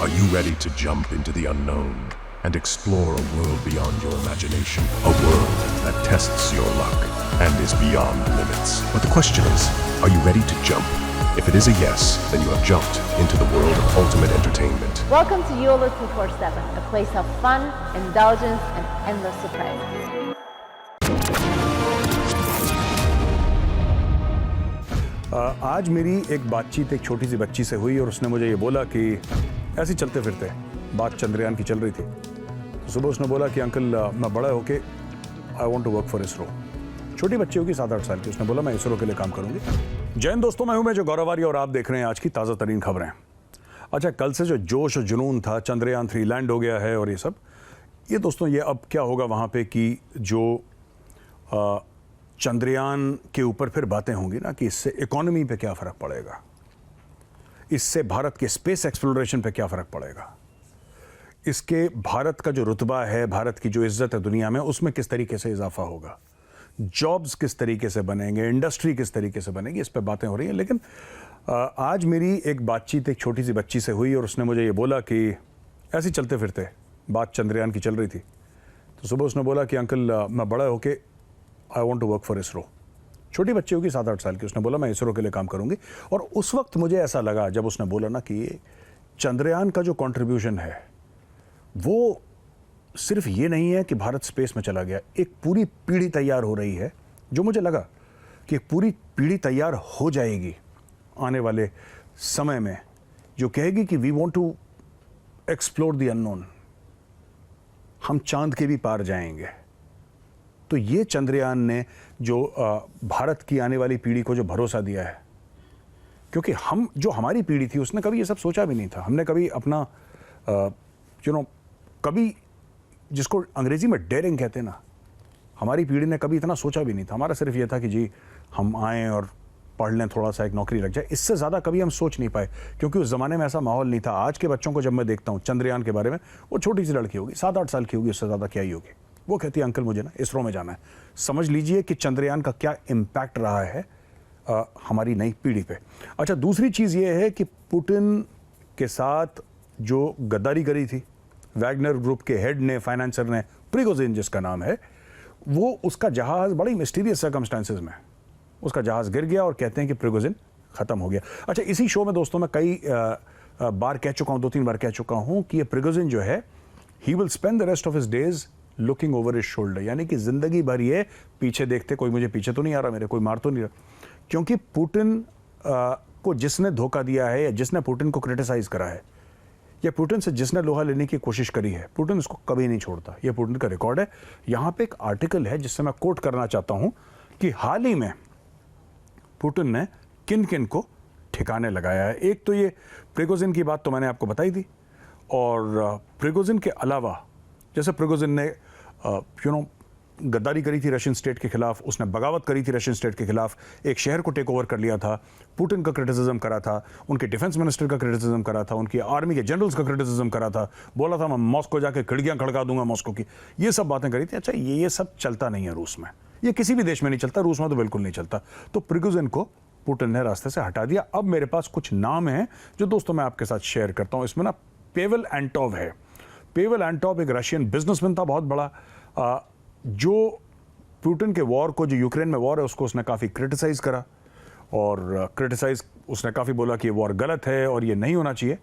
Are you ready to jump into the unknown and explore a world beyond your imagination? A world that tests your luck and is beyond limits. But the question is, are you ready to jump? If it is a yes, then you have jumped into the world of ultimate entertainment. Welcome to YOLO 247, a place of fun, indulgence, and endless surprises. आज मेरी एक बातचीत एक छोटी सी बच्ची से हुई और उसने मुझे ये बोला कि ऐसे चलते फिरते बात चंद्रयान की चल रही थी। तो सुबह उसने बोला कि अंकल मैं बड़ा होके I want to work for ISRO. छोटी बच्ची होगी 7-8 साल की। उसने बोला मैं इसरो के लिए काम करूंगी। जय हिंद दोस्तों, मैं हूं मेजर गौरव आर्य और आप देख रहे हैं आज की ताज़ा तरीन खबरें। अच्छा, कल से जो जोश और जुनून था, चंद्रयान 3 लैंड हो गया है और ये सब, ये दोस्तों ये अब क्या होगा वहाँ पे कि जो चंद्रयान के ऊपर फिर बातें होंगी ना कि इससे इकोनॉमी पे क्या फ़र्क पड़ेगा, इससे भारत के स्पेस एक्सप्लोरेशन पे क्या फ़र्क पड़ेगा, इसके भारत का जो रुतबा है, भारत की जो इज्जत है दुनिया में, उसमें किस तरीके से इजाफा होगा, जॉब्स किस तरीके से बनेंगे, इंडस्ट्री किस तरीके से बनेगी, इस पे बातें हो रही हैं। लेकिन आज मेरी एक बातचीत एक छोटी सी बच्ची से हुई और उसने मुझे ये बोला कि ऐसे चलते फिरते बात चंद्रयान की चल रही थी। तो सुबह उसने बोला कि अंकल मैं बड़ा होके I want to work for ISRO. छोटी बच्ची होगी 7-8 साल की। उसने बोला मैं इसरो के लिए काम करूंगी। और उस वक्त मुझे ऐसा लगा जब उसने बोला ना कि चंद्रयान का जो कंट्रीब्यूशन है वो सिर्फ ये नहीं है कि भारत स्पेस में चला गया, एक पूरी पीढ़ी तैयार हो रही है। जो मुझे लगा कि एक पूरी पीढ़ी तैयार हो जाएगी आने वाले समय में, जो कहेगी कि we want to explore the unknown, हम चांद के भी पार जाएंगे। तो ये चंद्रयान ने जो भारत की आने वाली पीढ़ी को जो भरोसा दिया है, क्योंकि हम जो हमारी पीढ़ी थी उसने कभी ये सब सोचा भी नहीं था। हमने कभी अपना कभी, जिसको अंग्रेजी में डेयरिंग कहते हैं ना, हमारी पीढ़ी ने कभी इतना सोचा भी नहीं था। हमारा सिर्फ ये था कि जी हम आएँ और पढ़ लें, थोड़ा सा एक नौकरी लग जाए। इससे ज़्यादा कभी हम सोच नहीं पाए, क्योंकि उस ज़माने में ऐसा माहौल नहीं था। आज के बच्चों को जब मैं देखता हूँ चंद्रयान के बारे में, वो छोटी सी लड़की होगी, 7-8 साल की होगी, उससे ज़्यादा क्या ही होगी, वो कहती है अंकल मुझे ना इसरो में जाना है। समझ लीजिए कि चंद्रयान का क्या इम्पैक्ट रहा है हमारी नई पीढ़ी पे। अच्छा, दूसरी चीज़ ये है कि पुतिन के साथ जो गद्दारी करी थी वैगनर ग्रुप के हेड ने, फाइनेंसर ने, प्रिगोजिन जिसका नाम है, वो उसका जहाज़ बड़ी मिस्टीरियस सर्कमस्टांसेस में उसका जहाज़ गिर गया और कहते हैं कि प्रिगोजिन ख़त्म हो गया। अच्छा, इसी शो में दोस्तों मैं कई बार कह चुका हूँ, 2-3 बार कह चुका हूँ कि ये प्रिगोजिन जो है, he will spend the rest of his days looking over his shoulder, यानी कि जिंदगी भर ये पीछे देखते, कोई मुझे पीछे तो नहीं आ रहा, मेरे कोई मार तो नहीं रहा। क्योंकि पुतिन को जिसने धोखा दिया है या जिसने पुतिन को क्रिटिसाइज करा है या पुतिन से जिसने लोहा लेने की कोशिश करी है, पुतिन उसको कभी नहीं छोड़ता। ये पुतिन का रिकॉर्ड है। यहाँ पे एक आर्टिकल है जिससे मैं कोट करना चाहता हूँ कि हाल ही में पुतिन ने किन किन को ठिकाने लगाया है। एक तो ये प्रिगोजिन की बात तो मैंने आपको बताई थी, और प्रिगोजिन के अलावा जैसे प्रिगोजिन ने गद्दारी करी थी रशियन स्टेट के खिलाफ, उसने बगावत करी थी रशियन स्टेट के खिलाफ, एक शहर को टेक ओवर कर लिया था, पुतिन का क्रिटिसिज्म करा था, उनके डिफेंस मिनिस्टर का क्रिटिसिज्म करा था, उनकी आर्मी के जनरल्स का क्रिटिसिज्म करा था, बोला था मैं मॉस्को जाके खिड़कियां खड़का दूंगा मॉस्को की, ये सब बातें करी थी। अच्छा, ये सब चलता नहीं है रूस में, ये किसी भी देश में नहीं चलता, रूस में तो बिल्कुल नहीं चलता। तो प्रिगोजिन को पुतिन ने रास्ते से हटा दिया। अब मेरे पास कुछ नाम हैं जो दोस्तों मैं आपके साथ शेयर करता हूँ। इसमें ना पेवेल एंटोव है। पेवेल एंटोव एक रशियन बिजनेसमैन था बहुत बड़ा, जो पुतिन के वॉर को, जो यूक्रेन में वॉर है, उसको उसने काफ़ी क्रिटिसाइज़ करा और उसने काफ़ी बोला कि ये वॉर गलत है और ये नहीं होना चाहिए।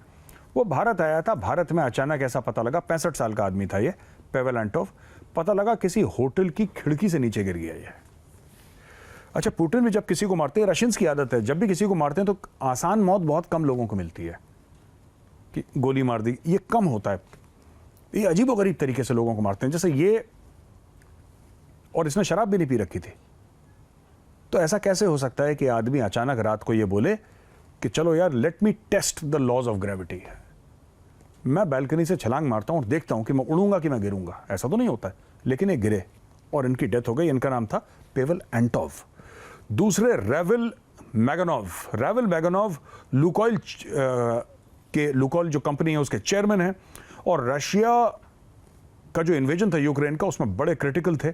वो भारत आया था। भारत में अचानक ऐसा पता लगा, 65 साल का आदमी था ये पेवेल एंटोव, पता लगा किसी होटल की खिड़की से नीचे गिर गया ये। अच्छा, पुतिन भी जब किसी को मारते हैं, रशियंस की आदत है, जब भी किसी को मारते हैं तो आसान मौत बहुत कम लोगों को मिलती है कि गोली मार दी, ये कम होता है। ये अजीबोगरीब तरीके से लोगों को मारते हैं, जैसे ये, और इसने शराब भी नहीं पी रखी थी। तो ऐसा कैसे हो सकता है कि आदमी अचानक रात को ये बोले कि चलो यार let me test the laws of gravity, मैं बैल्कनी से छलांग मारता हूं और देखता हूं कि मैं उड़ूंगा कि मैं गिरूंगा। ऐसा तो नहीं होता है, लेकिन ये गिरे और इनकी डेथ हो गई। इनका नाम था पेवेल एंटोव। दूसरे रेवेल मैगनोव। रेवेल मैगनोव लुकोइल जो कंपनी है उसके चेयरमैन है, और रशिया का जो इन्वेजन था यूक्रेन का, उसमें बड़े क्रिटिकल थे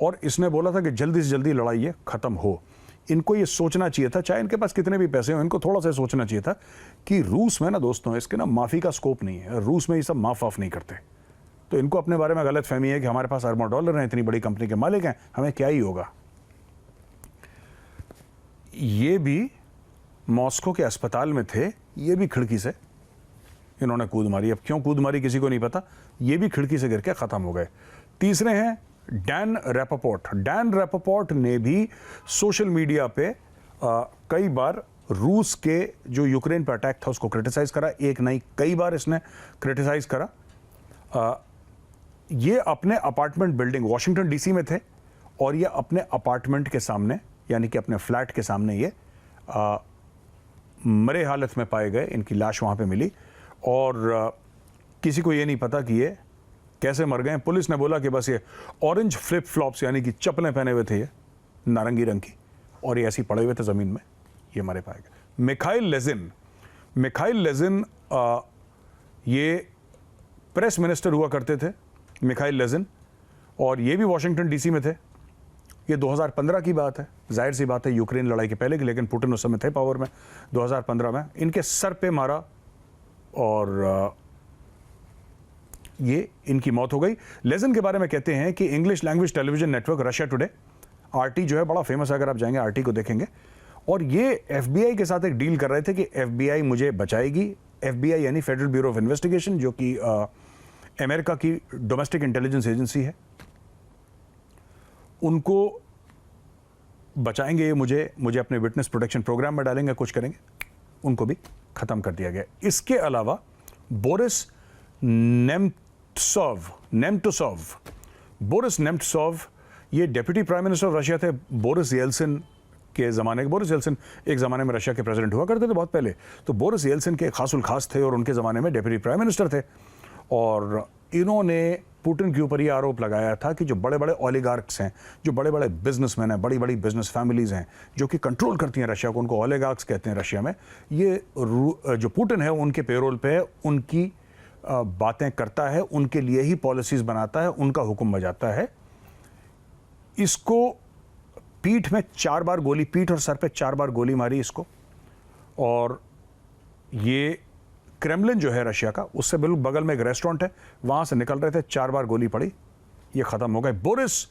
और इसने बोला था कि जल्दी से जल्दी लड़ाई ये खत्म हो। इनको ये सोचना चाहिए था, चाहे इनके पास कितने भी पैसे हो, इनको थोड़ा सा सोचना चाहिए था कि रूस में ना दोस्तों, इसके ना माफ़ी का स्कोप नहीं है। रूस में ये सब माफ़ नहीं करते। तो इनको अपने बारे में गलत फहमी है कि हमारे पास अरबों डॉलर हैं, इतनी बड़ी कंपनी के मालिक हैं, हमें क्या ही होगा। ये भी मॉस्को के अस्पताल में थे, ये भी खिड़की से इन्होंने कूद मारी। अब क्यों कूद मारी किसी को नहीं पता, ये भी खिड़की से गिर के ख़त्म हो गए। तीसरे हैं डैन रैपोपोर्ट। डैन रैपोपोर्ट ने भी सोशल मीडिया पे कई बार रूस के जो यूक्रेन पर अटैक था उसको क्रिटिसाइज़ करा। एक नहीं, कई बार इसने क्रिटिसाइज़ करा। ये अपने अपार्टमेंट बिल्डिंग वॉशिंगटन डीसी में थे और ये अपने अपार्टमेंट के सामने, यानी कि अपने फ्लैट के सामने ये मरे हालत में पाए गए। इनकी लाश वहाँ पे मिली और किसी को ये नहीं पता कि ये कैसे मर गए। पुलिस ने बोला कि बस ये ऑरेंज फ्लिप फ्लॉप्स यानी कि चप्पलें पहने हुए थे ये नारंगी रंग की, और ये ऐसी पड़े हुए थे ज़मीन में, ये मरे पाए गए। मिखाइल लेजिन ये प्रेस मिनिस्टर हुआ करते थे, मिखाइल लेजिन, और ये भी वॉशिंगटन डीसी में थे। ये 2015 की बात है, जाहिर सी बात है यूक्रेन लड़ाई के पहले की, लेकिन पुतिन उस समय थे पावर में। 2015 में इनके सर पे मारा और ये इनकी मौत हो गई। लेजिन के बारे में कहते हैं कि English language television network Russia today, RT जो है बड़ा फेमस है, अगर आप जाएंगे आरटी को देखेंगे, और ये एफबीआई के साथ एक डील कर रहे थे कि एफबीआई मुझे बचाएगी। एफबीआई यानी फेडरल ब्यूरो ऑफ इन्वेस्टिगेशन, जो कि अमेरिका की डोमेस्टिक इंटेलिजेंस एजेंसी है, उनको बचाएंगे ये मुझे अपने विटनेस प्रोटेक्शन प्रोग्राम में डालेंगे, कुछ करेंगे, उनको भी खत्म कर दिया गया। इसके अलावा बोरिस नेमटसोव ये deputy prime minister of Russia थे बोरिस येल्सिन के ज़माने के। बोरिस येल्सिन एक ज़माने में रशिया के प्रेसिडेंट हुआ करते थे बहुत पहले। तो बोरिस येल्सिन के खासुल खास थे और उनके ज़माने में डेप्यूटी प्राइम मिनिस्टर थे। और इन्होंने पुतिन के ऊपर ये आरोप लगाया था कि जो बड़े बड़े ओलिगार्क्स हैं, जो बड़े बड़े बिजनेसमैन हैं, बड़ी बड़ी बिजनेस फैमिलीज़ हैं जो कि कंट्रोल करती हैं रशिया को, उनको ओलिगार्क्स कहते हैं रशिया में, ये जो पुतिन है उनके पेरोल पे है, उनकी बातें करता है, उनके लिए ही पॉलिसीज़ बनाता है, उनका हुक्म बजाता है। इसको पीठ में 4 बार गोली, पीठ और सर पे 4 बार गोली मारी इसको, और ये क्रेमलिन जो है रशिया का, उससे बिल्कुल बगल में एक रेस्टोरेंट है, वहाँ से निकल रहे थे, 4 बार गोली पड़ी, ये ख़त्म हो गए। बोरिस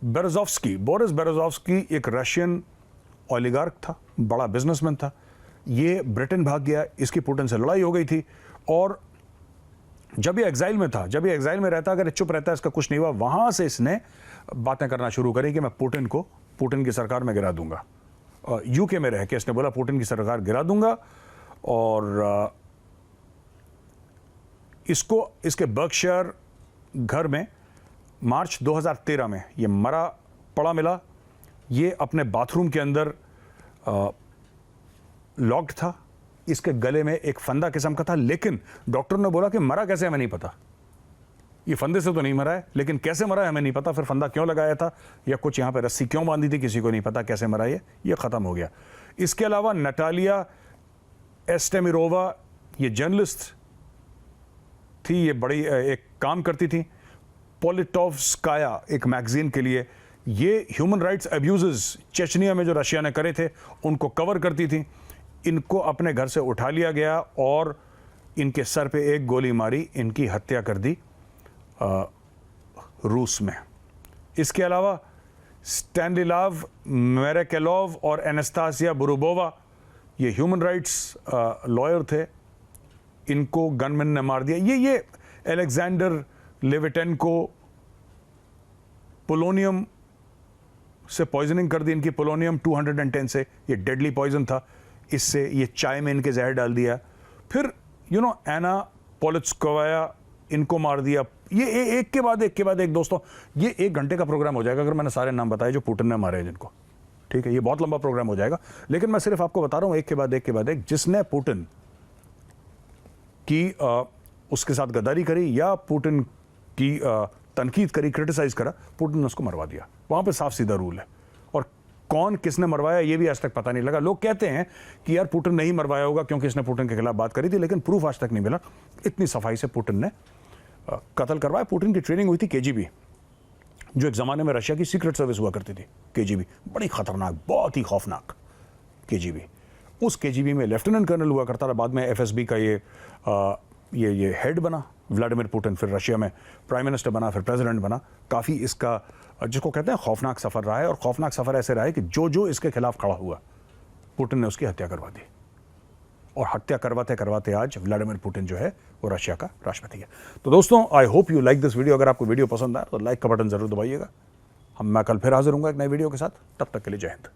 बेरोज़ोव्स्की एक रशियन ओलिगार्क था, बड़ा बिजनेसमैन था। ये ब्रिटेन भाग गया, इसकी पुतिन से लड़ाई हो गई थी, और जब ये एग्जाइल में था, जब ये एग्जाइल में रहता, अगर चुप रहता, इसका कुछ नहीं हुआ, वहाँ से इसने बातें करना शुरू करी कि मैं पुतिन की सरकार में गिरा दूंगा। यूके में रह के इसने बोला पुतिन की सरकार गिरा दूंगा, और इसको इसके बर्कशायर घर में मार्च 2013 में ये मरा पड़ा मिला। ये अपने बाथरूम के अंदर लॉक्ड था, इसके गले में एक फंदा किस्म का था, लेकिन डॉक्टर ने बोला कि मरा कैसे हमें नहीं पता, ये फंदे से तो नहीं मरा है, लेकिन कैसे मरा है हमें नहीं पता। फिर फंदा क्यों लगाया था या कुछ यहाँ पे रस्सी क्यों बांधी थी, किसी को नहीं पता कैसे मरा ये ख़त्म हो गया। इसके अलावा नटालिया एस्टेमिरोवा, ये जर्नलिस्ट थी, ये बड़ी एक काम करती थी पॉलिटोव्स्काया एक मैगजीन के लिए। ये ह्यूमन राइट्स अब्यूजेस चेचनिया में जो रशिया ने करे थे उनको कवर करती थी। इनको अपने घर से उठा लिया गया और इनके सर पे एक गोली मारी, इनकी हत्या कर दी रूस में। इसके अलावा स्टैनिस्लाव मेरेकेलोव और एनास्तासिया बुरुबोवा, ये ह्यूमन राइट्स लॉयर थे, इनको गनमैन ने मार दिया। ये अलेक्जेंडर लेविटेंको पोलोनियम से पॉइजनिंग कर दी इनकी, पोलोनियम 210 से, ये डेडली पॉइजन था, इससे ये चाय में इनके जहर डाल दिया। फिर एना पोलित्स्कोवाया, इनको मार दिया। ये एक के बाद एक दोस्तों, ये 1 घंटे का प्रोग्राम हो जाएगा अगर मैंने सारे नाम बताए जो पुतिन ने मारे हैं जिनको, ठीक है, ये बहुत लंबा प्रोग्राम हो जाएगा, लेकिन मैं सिर्फ आपको बता रहा हूं एक के बाद एक जिसने पुतिन की उसके साथ गद्दारी करी या पुतिन की तनकीद करी, क्रिटिसाइज करा, पुतिन ने उसको मरवा दिया। वहां पे साफ सीधा रूल है, और कौन किसने मरवाया ये भी आज तक पता नहीं लगा। लोग कहते हैं कि यार पुतिन नहीं मरवाया होगा क्योंकि इसने पुतिन के खिलाफ बात करी थी, लेकिन प्रूफ आज तक नहीं मिला। इतनी सफाई से पुतिन ने कत्ल करवाया। पुतिन की ट्रेनिंग हुई थी केजीबी, जो एक ज़माने में रशिया की सीक्रेट सर्विस हुआ करती थी, केजीबी, बड़ी खतरनाक, बहुत ही खौफनाक केजीबी। उस केजीबी में लेफ्टिनेंट कर्नल हुआ करता था, बाद में एफएसबी का ये हेड बना व्लादिमीर पुतिन, फिर रशिया में प्राइम मिनिस्टर बना, फिर प्रेसिडेंट बना। काफ़ी इसका जिसको कहते हैं खौफनाक सफ़र रहा है, और खौफनाक सफ़र ऐसे रहा है कि जो इसके खिलाफ खड़ा हुआ, पुतिन ने उसकी हत्या करवा दी, और हत्या करवाते करवाते आज व्लादिमीर पुतिन जो है वो रशिया का राष्ट्रपति है। तो दोस्तों, I hope you like this video. अगर आपको वीडियो पसंद आए तो लाइक का बटन जरूर दबाइएगा। मैं कल फिर हाजिर हूँगा एक नई वीडियो के साथ। तब तक के लिए जय हिंद।